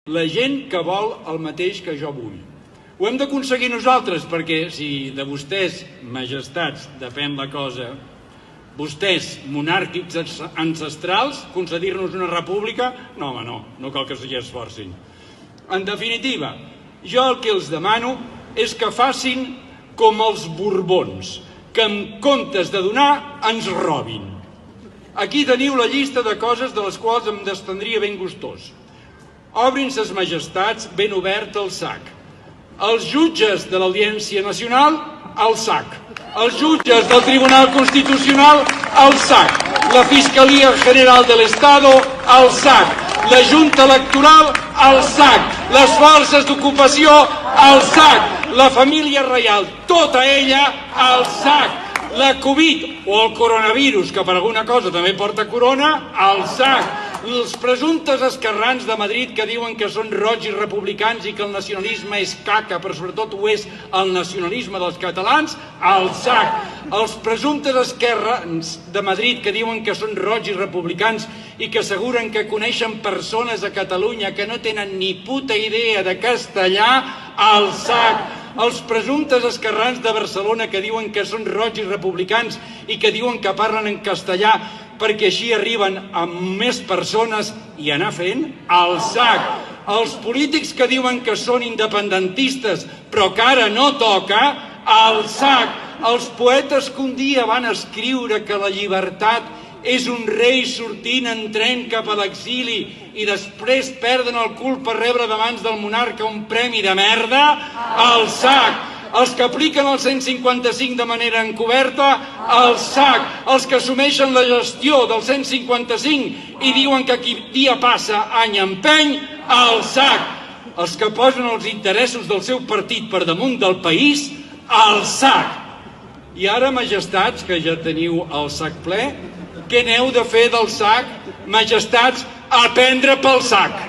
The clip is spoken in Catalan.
la gent que vol el mateix que jo vull. Ho hem d'aconseguir nosaltres, perquè si de vostès, majestats, depèn la cosa, vostès, monàrquics ancestrals, concedir-nos una república, no, home, no cal que s'hi esforcin. En definitiva, jo el que els demano és que facin com els Borbons, que en comptes de donar ens robin. Aquí teniu la llista de coses de les quals em destendria ben gustós. Obrin ses majestats ben obert el sac. Els jutges de l'Audiència Nacional, al sac. Els jutges del Tribunal Constitucional, al sac. La Fiscalia General de l'Estado, al sac. La Junta Electoral, al sac. Les forces d'ocupació, al sac. La família reial, tota ella, al sac. La Covid o el coronavirus, que per alguna cosa també porta corona, al sac. Els presumptes esquerrans de Madrid que diuen que són roig i republicans i que el nacionalisme és caca, però sobretot ho és el nacionalisme dels catalans, al sac. Els presumptes esquerrans de Madrid que diuen que són roig i republicans i que asseguren que coneixen persones a Catalunya que no tenen ni puta idea de castellà, al sac. Els presumptes esquerrans de Barcelona que diuen que són roig i republicans i que diuen que parlen en castellà perquè així arriben a més persones i anar fent, al sac. Els polítics que diuen que són independentistes però que ara no toca, al sac. Els poetes que un dia van escriure que la llibertat és un rei sortint en tren cap a l'exili i després perden el cul per rebre de mans del monarca un premi de merda, al sac. Els que apliquen el 155 de manera encoberta, al sac. Els que assumeixen la gestió del 155 i diuen que qui dia passa any empeny, al sac. Els que posen els interessos del seu partit per damunt del país, al sac. I ara, majestats, que ja teniu el sac ple, què n'heu de fer del sac? Majestats, a prendre pel sac.